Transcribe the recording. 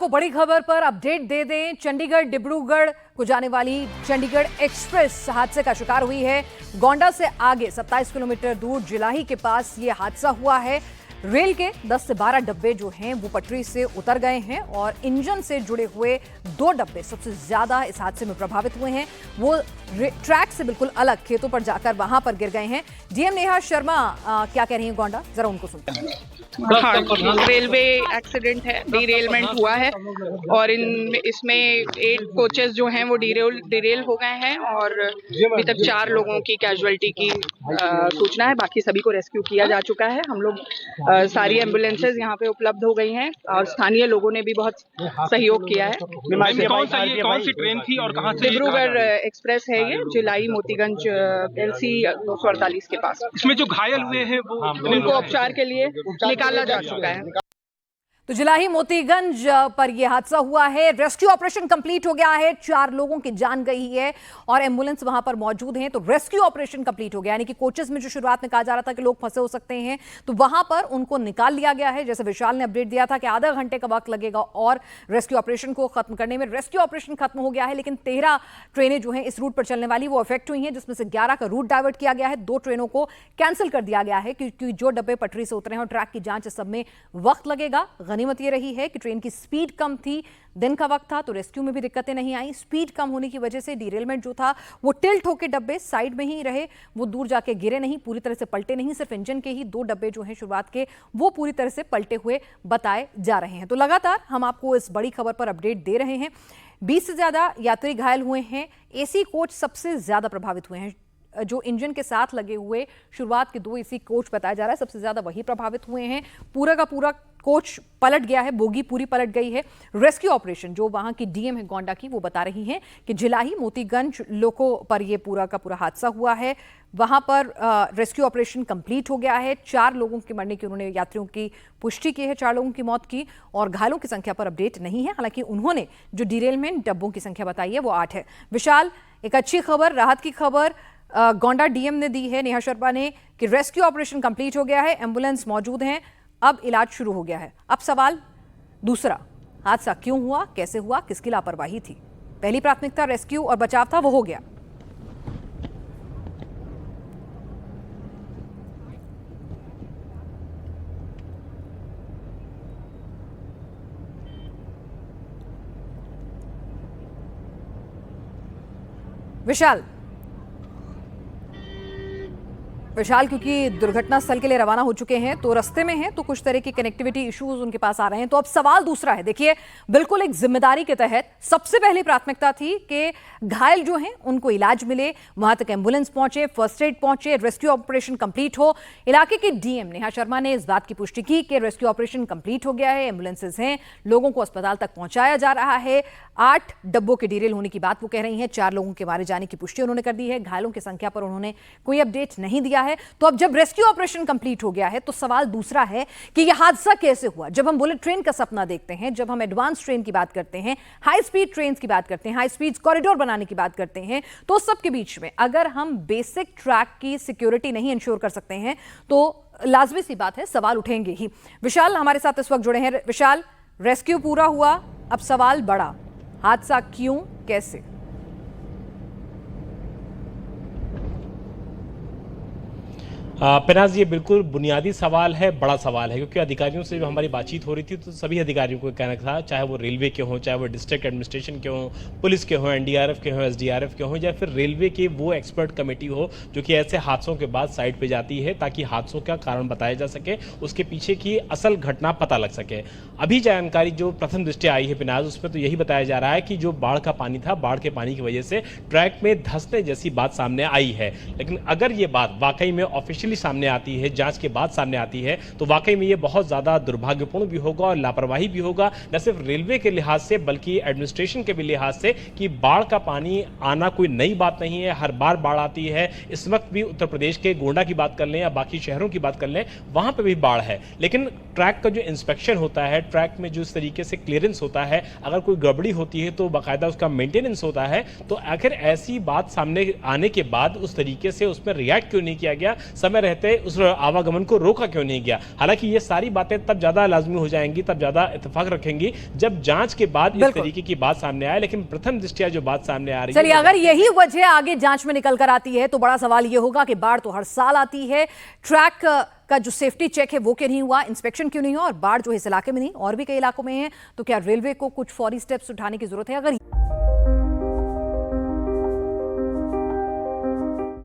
आपको बड़ी खबर पर अपडेट दे दें। चंडीगढ़ डिब्रूगढ़ को जाने वाली चंडीगढ़ एक्सप्रेस हादसे का शिकार हुई है। गोंडा से आगे 27 किलोमीटर दूर जिलाही के पास ये हादसा हुआ है। रेल के 10 से 12 डब्बे जो हैं वो पटरी से उतर गए हैं और इंजन से जुड़े हुए 2 डब्बे सबसे ज्यादा इस हादसे में प्रभावित हुए हैं। वो ट्रैक से बिल्कुल अलग खेतों पर जाकर वहां पर गिर गए हैं। डीएम नेहा शर्मा क्या कह रही हैं गोंडा, जरा उनको सुनते हैं। हाँ, रेलवे एक्सीडेंट है, डीरेलमेंट हुआ है और इसमें 8 कोचेस जो हैं वो डिरेल हो गए हैं और अभी तक 4 लोगों की कैजुअलिटी की सूचना है। बाकी सभी को रेस्क्यू किया जा चुका है। हम लोग सारी एम्बुलेंसेज यहाँ पे उपलब्ध हो गई हैं और स्थानीय लोगों ने भी बहुत सहयोग किया है। कौन सी ट्रेन थी और कहाँ से? डिब्रूगढ़ एक्सप्रेस है ये, जिलाई मोतीगंज LC 248 के पास। इसमें जो घायल हुए हैं वो उनको उपचार के लिए निकाला जा चुका है। तो जिलाही मोतीगंज पर यह हादसा हुआ है। रेस्क्यू ऑपरेशन कंप्लीट हो गया है। 4 लोगों की जान गई है और एम्बुलेंस वहां पर मौजूद है। तो रेस्क्यू ऑपरेशन कंप्लीट हो गया, यानी कि कोचेस में जो शुरुआत में कहा जा रहा था कि लोग फंसे हो सकते हैं, तो वहां पर उनको निकाल लिया गया है। जैसे विशाल ने अपडेट दिया था कि आधा घंटे का वक्त लगेगा और रेस्क्यू ऑपरेशन को खत्म करने में। रेस्क्यू ऑपरेशन खत्म हो गया है, लेकिन 13 ट्रेनें जो हैं इस रूट पर चलने वाली वो अफेक्ट हुई हैं, जिसमें से 11 का रूट डाइवर्ट किया गया है। 2 ट्रेनों को कैंसिल कर दिया गया है क्योंकि जो डब्बे पटरी से उतरे हैं और ट्रैक की जांच सब में वक्त लगेगा। गनीमत ये रही है कि ट्रेन की स्पीड कम थी, दिन का वक्त था, तो रेस्क्यू में भी दिक्कतें नहीं आई। स्पीड कम होने की वजह से डीरेलमेंट जो था वो टिल्ट होकर डब्बे साइड में ही रहे, वो दूर जाके गिरे नहीं, पूरी तरह से पलटे नहीं। सिर्फ इंजन के ही 2 डब्बे जो हैं शुरुआत के वो पूरी तरह से पलटे हुए बताए जा रहे हैं। तो लगातार हम आपको इस बड़ी खबर पर अपडेट दे रहे हैं। 20 से ज्यादा यात्री घायल हुए हैं। AC कोच सबसे ज्यादा प्रभावित हुए हैं। जो इंजन के साथ लगे हुए शुरुआत के 2 AC कोच बताया जा रहा है सबसे ज्यादा वही प्रभावित हुए हैं। पूरा का पूरा कोच पलट गया है, बोगी पूरी पलट गई है। रेस्क्यू ऑपरेशन जो वहां की डीएम है गोंडा की, वो बता रही हैं कि जिलाही मोतीगंज लोको पर यह पूरा का पूरा हादसा हुआ है। वहां पर रेस्क्यू ऑपरेशन कंप्लीट हो गया है। 4 लोगों के मरने की उन्होंने यात्रियों की पुष्टि की है, 4 लोगों की मौत की, और घायलों की संख्या पर अपडेट नहीं है। हालांकि उन्होंने जो डिरेलमेंट डब्बों की संख्या बताई है वो 8 है। विशाल, एक अच्छी खबर, राहत की खबर गोंडा डीएम ने दी है, नेहा शर्मा ने, कि रेस्क्यू ऑपरेशन कंप्लीट हो गया है, एम्बुलेंस मौजूद हैं, अब इलाज शुरू हो गया है। अब सवाल दूसरा, हादसा क्यों हुआ, कैसे हुआ, किसकी लापरवाही थी? पहली प्राथमिकता रेस्क्यू और बचाव था, वो हो गया। विशाल क्योंकि दुर्घटना स्थल के लिए रवाना हो चुके हैं, तो रास्ते में हैं, तो कुछ तरह की कनेक्टिविटी इश्यूज उनके पास आ रहे हैं। तो अब सवाल दूसरा है। देखिए, बिल्कुल एक जिम्मेदारी के तहत सबसे पहली प्राथमिकता थी कि घायल जो हैं उनको इलाज मिले, वहां तक एम्बुलेंस पहुंचे, फर्स्ट एड पहुंचे, रेस्क्यू ऑपरेशन कंप्लीट हो। इलाके की डीएम नेहा शर्मा ने इस बात की पुष्टि की कि रेस्क्यू ऑपरेशन कंप्लीट हो गया है, एम्बुलेंसेज हैं, लोगों को अस्पताल तक पहुंचाया जा रहा है। 8 डब्बों के डिरेल होने की बात वो कह रही हैं। 4 लोगों के मारे जाने की पुष्टि उन्होंने कर दी है। घायलों की संख्या पर उन्होंने कोई अपडेट नहीं दिया है। तो अब जब रेस्क्यू ऑपरेशन कंप्लीट हो गया है, तो सवाल दूसरा है कि यह हादसा कैसे हुआ। जब हम बुलेट ट्रेन का सपना देखते हैं, जब हम एडवांस ट्रेन की बात करते हैं, हाई स्पीड ट्रेन की बात करते हैं, हाई स्पीड कॉरिडोर बनाने की बात करते हैं, तो सबके बीच में अगर हम बेसिक ट्रैक की सिक्योरिटी नहीं इंश्योर कर सकते हैं, तो लाजमी सी बात है सवाल उठेंगे ही। विशाल हमारे साथ इस वक्त जुड़े हैं। विशाल, रेस्क्यू पूरा हुआ, अब सवाल बड़ा, हादसा क्यों, कैसे? पिनाज, ये बिल्कुल बुनियादी सवाल है, बड़ा सवाल है, क्योंकि अधिकारियों से जो हमारी बातचीत हो रही थी तो सभी अधिकारियों को कहना था, चाहे वो रेलवे के हों, चाहे वो डिस्ट्रिक्ट एडमिनिस्ट्रेशन के हों, पुलिस के हों, NDRF के हों, SDRF के हों, या फिर रेलवे की वो एक्सपर्ट कमेटी हो जो कि ऐसे हादसों के बाद साइड पे जाती है ताकि हादसों का कारण बताया जा सके, उसके पीछे की असल घटना पता लग सके। अभी जानकारी जो प्रथम दृष्टया आई है पिनाज, उसमें तो यही बताया जा रहा है कि जो बाढ़ का पानी था, बाढ़ के पानी की वजह से ट्रैक में धंसने जैसी बात सामने आई है। लेकिन अगर ये बात वाकई में ऑफिशियली सामने आती है, जांच के बाद सामने आती है, तो वाकई में ये बहुत ज्यादा दुर्भाग्यपूर्ण भी होगा और लापरवाही भी होगा, न सिर्फ रेलवे के लिहाज से बल्कि एडमिनिस्ट्रेशन के भी लिहाज से, कि बाढ़ का पानी आना कोई नई बात नहीं है, हर बार बाढ़ आती है। इस वक्त भी उत्तर प्रदेश के गोंडा की बात कर लें या बाकी शहरों की बात कर लें, वहां पर भी बाढ़ है। लेकिन ट्रैक का जो इंस्पेक्शन होता है, ट्रैक में जो इस तरीके से क्लियरेंस होता है, अगर कोई गड़बड़ी होती है तो बाकायदा उसका मेंटेनेंस होता है। तो आखिर ऐसी बात सामने आने के बाद उस तरीके से उसमें रिएक्ट क्यों नहीं किया गया, समय रहते रहते उस आवागमन को रोका क्यों नहीं गया। हालांकि ये सारी बातें तब ज्यादा लाजमी हो जाएंगी, तब ज्यादा इत्तेफाक रखेंगी जब जांच के बाद इस तरीके की बात सामने आए। लेकिन प्रथम दृष्टया जो बात सामने आ रही है, चलिए अगर यही वजह आगे जांच में निकल कर आती है तो बड़ा सवाल यह होगा कि बाढ़ तो हर साल आती है, ट्रैक का जो सेफ्टी चेक है वो क्यों नहीं हुआ, इंस्पेक्शन क्यों नहीं हुआ, और बाढ़ जो इस इलाके में नहीं और भी कई इलाकों में है, तो क्या रेलवे को कुछ फौरी स्टेप्स उठाने की जरूरत है। अगर